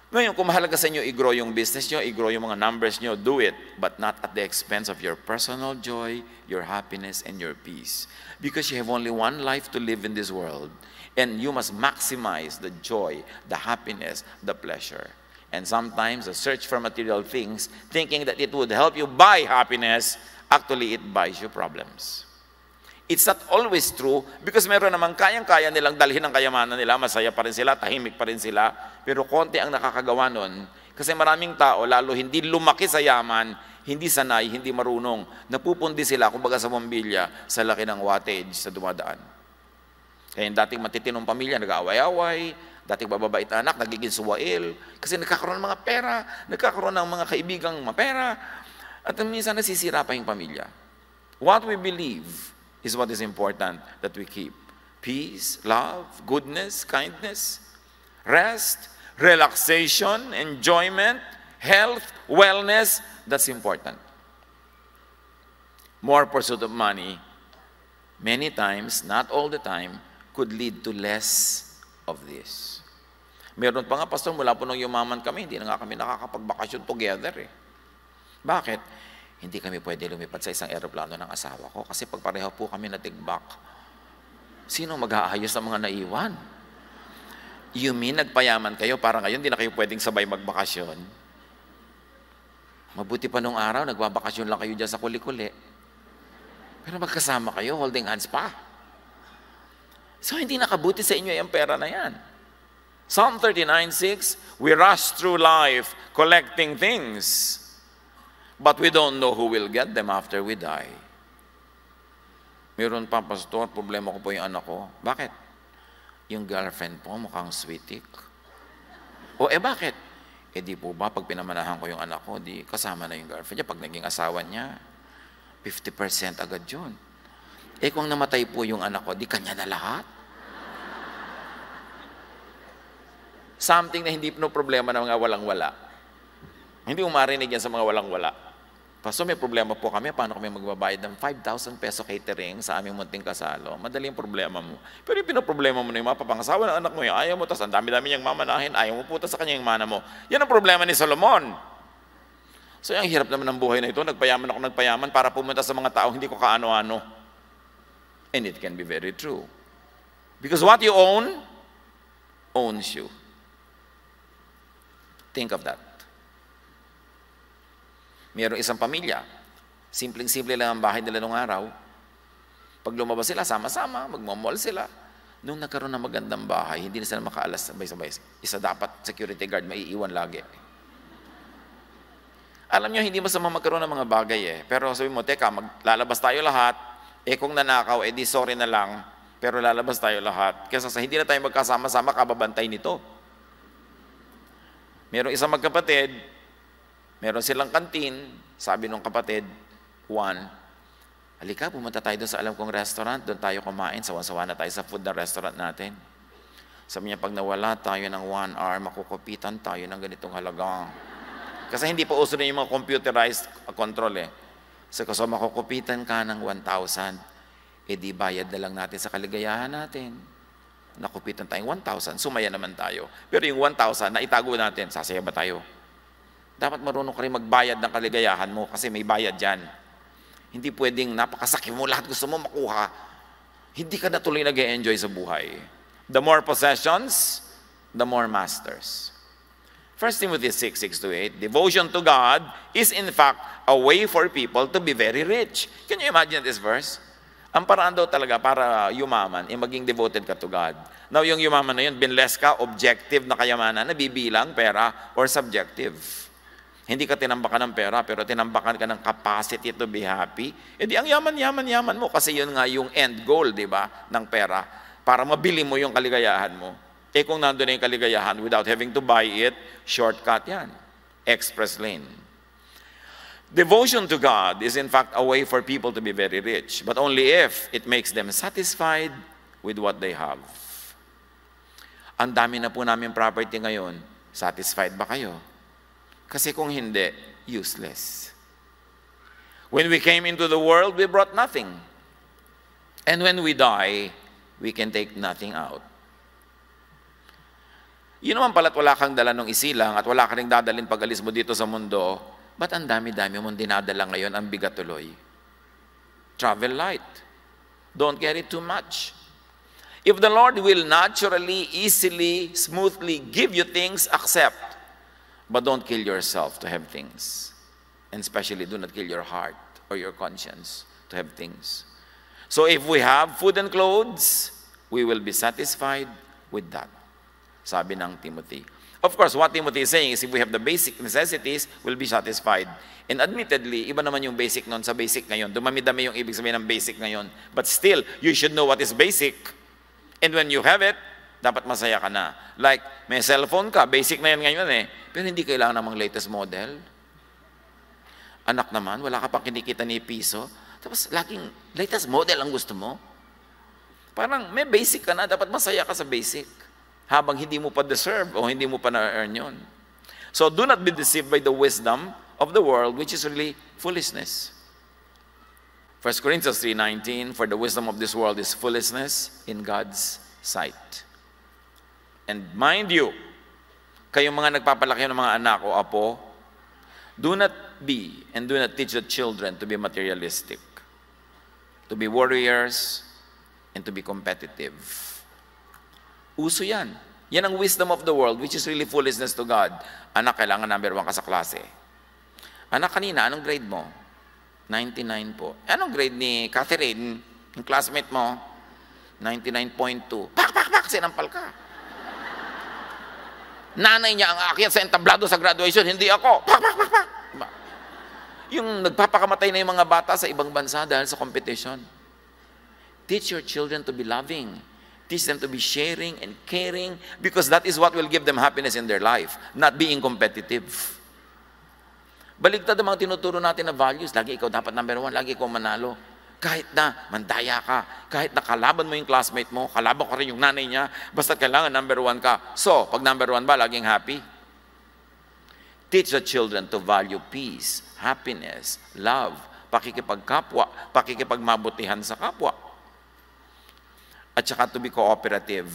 A: Ngayon, kung mahalaga sa inyo, i-grow yung business nyo, i-grow yung mga numbers nyo, do it. But not at the expense of your personal joy, your happiness, and your peace. Because you have only one life to live in this world. And you must maximize the joy, the happiness, the pleasure. And sometimes the search for material things, thinking that it would help you buy happiness, actually it buys you problems. It's not always true because meron namang kayang-kaya nilang dalhin ang kayamanan nila, masaya pa rin sila, tahimik pa rin sila, pero konti ang nakakagawa nun. Kasi maraming tao, lalo hindi lumaki sa yaman, hindi sanay, hindi marunong, napupundi sila, kumbaga sa bombilya, sa laki ng wattage sa dumadaan. Kaya yung dating matitinong pamilya, nag-aaway-away, dating bababait na anak, nagiging suwail, kasi nagkakaroon ng mga pera, nagkakaroon ng mga kaibigang mapera, at minsan nasisira pa yung pamilya. What we believe is what is important that we keep. Peace, love, goodness, kindness, rest, relaxation, enjoyment, health, wellness, that's important. More pursuit of money, many times, not all the time, could lead to less of this. Meron pa nga, Pastor, mula po nung yumaman kami, hindi na nga kami nakakapagbakasyon together eh. Bakit? Hindi kami pwede lumipat sa isang eroplano ng asawa ko kasi pag pareho po kami natigbak, sino mag-aayos ng mga naiwan? You mean nagpayaman kayo para ngayon di na kayo pwedeng sabay magbakasyon? Mabuti pa nung araw, nagbabakasyon lang kayo dyan sa kuli-kuli. Pero magkasama kayo, holding hands pa. So hindi nakabuti sa inyo yung pera na yan. Psalm 39:6, we rush through life collecting things, but we don't know who will get them after we die. Meron pa, pastor, problema ko po yung anak ko. Bakit? Yung girlfriend po mukhang sweetik. O bakit? Di po ba, pag pinamanahan ko yung anak ko, di kasama na yung girlfriend niya. Pag naging asawa niya, 50% agad yun. Kung namatay po yung anak ko, di kanya na lahat. Something na hindi problema ng mga walang-wala. Hindi mo marinig yan sa mga walang-wala. Pastor, may problema po kami. Paano kami magbabayad ng 5,000 peso catering sa aming munting kasalo? Madali yung problema mo. Pero yung pinoproblema mo na yung mapapangasawa ng anak mo, yung ayaw mo, tas ang dami-dami niyang mamanahin, ayaw mo putas sa kanya yung mana mo. Yan ang problema ni Solomon. So, yung hirap naman ng buhay na ito. Nagpayaman para pumunta sa mga tao, hindi ko kaano-ano. And it can be very true. Because what you own, owns you. Think of that. Mayroong isang pamilya, simpleng-simple lang ang bahay nila nung araw. Pag lumabas sila, sama-sama, magmamall sila. Nung nagkaroon ng magandang bahay, hindi na sila makaalas sabay-sabay. Isa dapat security guard, maiiwan lagi. Alam nyo, hindi masama magkaroon ng mga bagay Pero sabi mo, teka, lalabas tayo lahat. Kung nanakaw, di sorry na lang. Pero lalabas tayo lahat. Kasi sa hindi na tayo magkasama-sama, kababantay nito. Merong isang magkapatid, meron silang kantin, sabi nung kapatid, Juan, halika, pumunta tayo doon sa alam kong restaurant, doon tayo kumain, sawa-sawa na tayo sa food ng restaurant natin. Sabi niya, pag nawala tayo ng 1 hour, makukupitan tayo ng ganitong halaga. Kasi hindi pa uso na yung mga computerized control So makukupitan ka ng 1,000, di bayad na lang natin sa kaligayahan natin. Nakupitan tayong 1,000, sumaya naman tayo. Pero yung 1,000, na itago natin, sasaya ba tayo? Dapat marunong ka rin magbayad ng kaligayahan mo kasi may bayad dyan. Hindi pwedeng napakasakit mo, lahat gusto mo makuha. Hindi ka na tuloy nag-e-enjoy sa buhay. The more possessions, the more masters. 1 Timothy 6:6-8, devotion to God is in fact a way for people to be very rich. Can you imagine this verse? Ang paraan daw talaga para yumaman, maging devoted ka to God. Now, yung yumaman na yun, binless ka, objective na kayamanan, nabibilang pera, or subjective. Hindi ka tinambakan ng pera, pero tinambakan ka ng capacity to be happy. Di ang yaman mo, kasi yun nga yung end goal, di ba, ng pera, para mabili mo yung kaligayahan mo. Kung nandun na yung kaligayahan, without having to buy it, shortcut yan. Express lane. Devotion to God is in fact a way for people to be very rich, but only if it makes them satisfied with what they have. Ang dami na po namin property ngayon, satisfied ba kayo? Kasi kung hindi, useless. When we came into the world, we brought nothing. And when we die, we can take nothing out. Yun naman pala't wala kang dala ng isilang at wala ka rin dadalhin pag alis mo dito sa mundo, ba't ang dami-dami mong dinadala ngayon ang bigat tuloy? Travel light. Don't carry too much. If the Lord will naturally, easily, smoothly give you things, accept. But don't kill yourself to have things. And especially do not kill your heart or your conscience to have things. So if we have food and clothes, we will be satisfied with that. Sabi ng Timothy. Of course, what Timothy is saying is if we have the basic necessities, we'll be satisfied. And admittedly, iba naman yung basic noon sa basic ngayon. Dumami-dami yung ibig sabihin ng basic ngayon. But still, you should know what is basic. And when you have it, dapat masaya ka na. Like, may cellphone ka, basic na yan ngayon Pero hindi kailangan namang latest model. Anak naman, wala ka pang kinikita ni piso. Tapos, laging latest model ang gusto mo. Parang may basic ka na, dapat masaya ka sa basic. Habang hindi mo pa deserve o hindi mo pa na-earn yun. So, do not be deceived by the wisdom of the world, which is really foolishness. 1 Corinthians 3:19, for the wisdom of this world is foolishness in God's sight. And mind you, kayong mga nagpapalaki ng mga anak o apo, do not be and do not teach the children to be materialistic, to be warriors, and to be competitive. Uso yan. Yan ang wisdom of the world, which is really foolishness to God. Anak, kailangan number 1 ka sa klase. Anak, kanina, anong grade mo? 99 po. Anong grade ni Catherine, yung classmate mo? 99.2. Pak! Sinampal ka. Nanay niya ang aakyat sa entablado sa graduation, hindi ako. Pak! Yung nagpapakamatay na yung mga bata sa ibang bansa dahil sa competition. Teach your children to be loving. Teach them to be sharing and caring because that is what will give them happiness in their life, not being competitive. Baligtad ang mga tinuturo natin na values. Lagi ikaw dapat number 1, lagi ikaw manalo. Kahit na mandaya ka, kahit na kalaban mo yung classmate mo, kalaban ko rin yung nanay niya, basta kailangan number 1 ka. So, pag number 1 ba, laging happy? Teach the children to value peace, happiness, love, pakikipagkapwa, pakikipagmabutihan sa kapwa. At saka to be cooperative,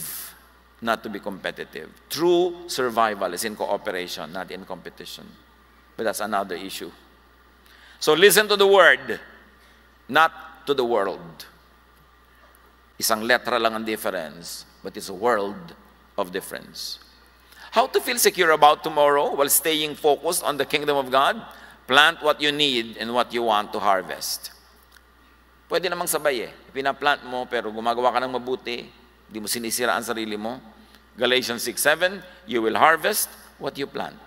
A: not to be competitive. True survival is in cooperation, not in competition. But that's another issue. So listen to the word, not to the world. Isang letra lang ang difference, but it's a world of difference. How to feel secure about tomorrow while staying focused on the kingdom of God? Plant what you need and what you want to harvest. Pwede namang sabay Pinaplant mo pero gumagawa ka ng mabuti, di mo sinisira ang sarili mo. Galatians 6:7, you will harvest what you plant.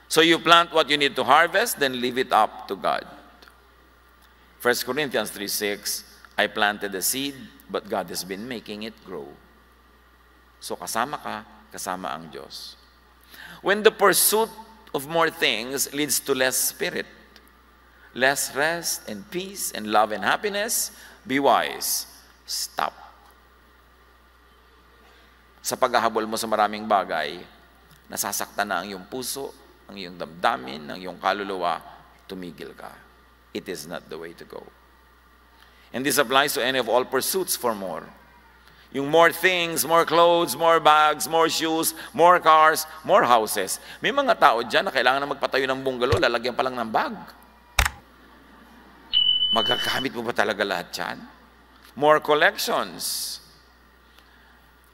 A: So you plant what you need to harvest, then leave it up to God. 1 Corinthians 3:6, I planted the seed, but God has been making it grow. So kasama ka, kasama ang Diyos. When the pursuit of more things leads to less spirit, less rest and peace and love and happiness, be wise. Stop. Sa paghahabol mo sa maraming bagay, nasasaktan na ang iyong puso, ang iyong damdamin, ang iyong kaluluwa, tumigil ka. It is not the way to go. And this applies to any of all pursuits for more. Yung more things, more clothes, more bags, more shoes, more cars, more houses. May mga tao dyan na kailangan na magpatayo ng bungalow, lalagyan pa lang ng bag. Magagamit mo ba talaga lahat yan? More collections.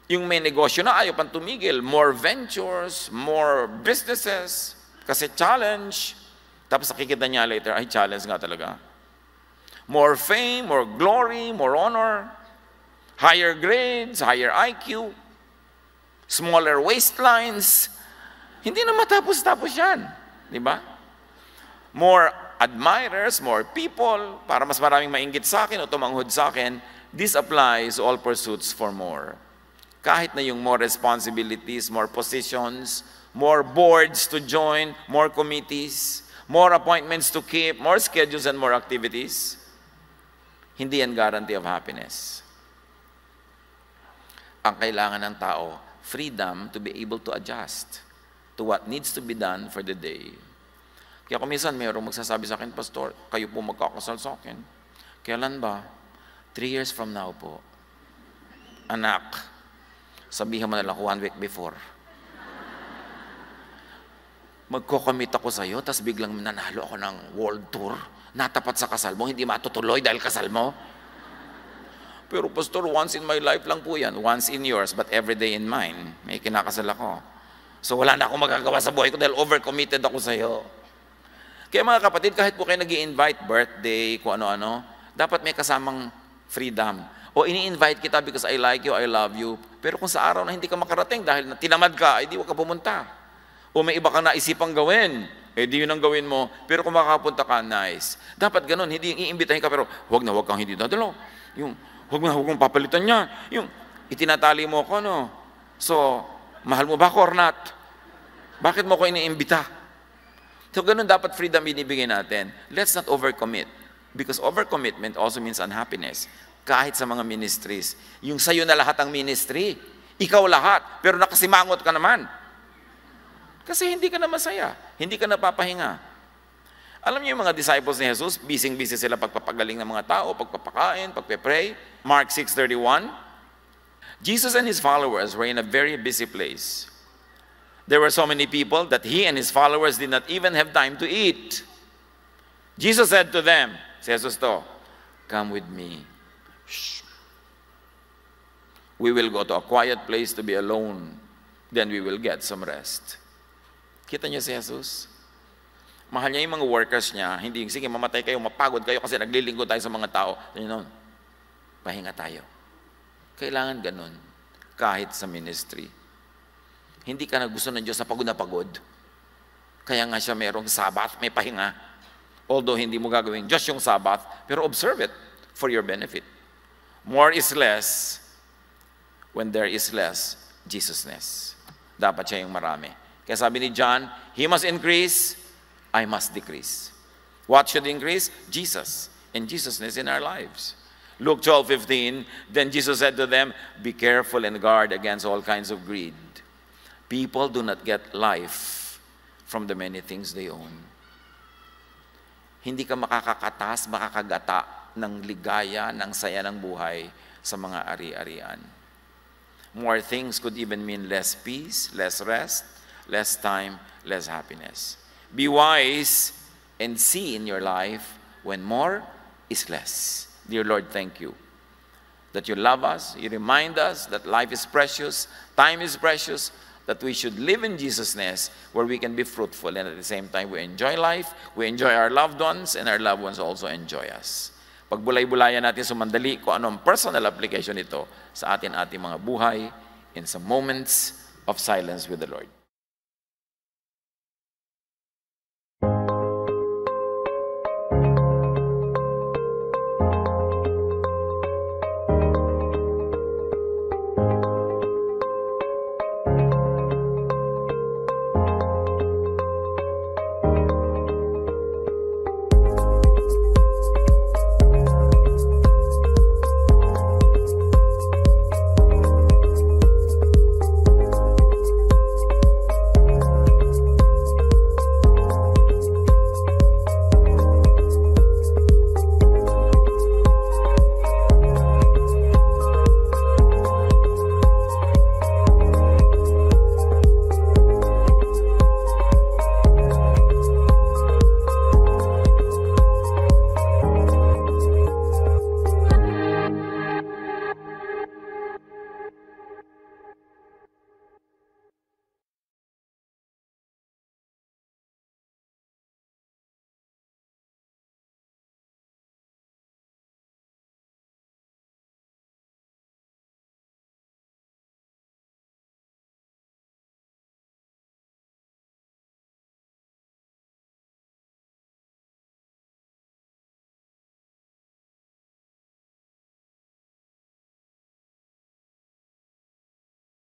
A: Yung may negosyo na ayaw pang tumigil. More ventures, more businesses. Kasi challenge. Tapos nakikita niya later, ay challenge nga talaga. More fame, more glory, more honor. Higher grades, higher IQ. Smaller waistlines. Hindi na matapos-tapos yan. Di ba? More admirers, more people, para mas maraming mainggit sa akin o tumanghod sa akin. This applies to all pursuits for more. Kahit na yung more responsibilities, more positions, more boards to join, more committees, more appointments to keep, more schedules and more activities, hindi yan guarantee of happiness. Ang kailangan ng tao, freedom to be able to adjust to what needs to be done for the day. Kaya kung minsan mayroong magsasabi sa akin, Pastor, kayo po magkakasal sa akin. Kailan ba? 3 years from now po. Anak, sabihin mo na lang ko 1 week before. Magko-commit ako sa iyo, tapos biglang nanalo ako ng world tour, natapat sa kasal mo, hindi matutuloy dahil kasal mo. Pero Pastor, once in my life lang po yan. Once in yours, but every day in mine. May kinakasal ako. So wala na akong magagawa sa buhay ko dahil overcommitted ako sa iyo. Kaya mga kapatid, kahit po kayo nag-i-invite, birthday, kung ano-ano, dapat may kasamang freedom. O ini-invite kita because I like you, I love you. Pero kung sa araw na hindi ka makarating dahil tinamad ka, di huwag ka pumunta. O may iba kang naisipang gawin, di yun ang gawin mo. Pero kung makakapunta ka, nice. Dapat ganun, hindi yung iimbitahin ka, pero huwag kang hindi dadalo. Yung, huwag mong papalitan niya. Yung, itinatali mo ko, no? So, mahal mo ba ako or not? Bakit mo ko iniimbita? So, ganun dapat freedom binibigay natin. Let's not overcommit. Because overcommitment also means unhappiness. Kahit sa mga ministries. Yung sa'yo na lahat ang ministry. Ikaw lahat. Pero nakasimangot ka naman. Kasi hindi ka na masaya. Hindi ka napapahinga. Alam niyo yung mga disciples ni Jesus, busy sila pagpapagaling ng mga tao, pagpapakain, pagpe-pray. Mark 6:31. Jesus and his followers were in a very busy place. There were so many people that he and his followers did not even have time to eat. Jesus said to them, si Jesus to, come with me. Shh. We will go to a quiet place to be alone. Then we will get some rest. Kita niyo si Jesus? Mahal niya yung mga workers niya. Hindi, sige, mamatay kayo, mapagod kayo kasi naglilingkod tayo sa mga tao. Pahinga tayo. Kailangan ganun. Kahit sa ministry. Hindi ka na gusto ng Diyos na pagod. Kaya nga siya merong Sabbath, may pahinga. Although hindi mo gagawin just yung Sabbath, pero observe it for your benefit. More is less when there is less Jesusness. Dapat siya yung marami. Kaya sabi ni John, He must increase, I must decrease. What should increase? Jesus. And Jesusness in our lives. Luke 12:15, then Jesus said to them, be careful and guard against all kinds of greed. People do not get life from the many things they own. Hindi ka makakagata ng ligaya, ng saya ng buhay sa mga ari-arian. More things could even mean less peace, less rest, less time, less happiness. Be wise and see in your life when more is less. Dear Lord, thank you that you love us. You remind us that life is precious, time is precious, that we should live in Jesusness where we can be fruitful and at the same time we enjoy life, we enjoy our loved ones, and our loved ones also enjoy us. Pagbulay-bulayan natin sumandali kung anong personal application ito sa ating mga buhay in some moments of silence with the Lord.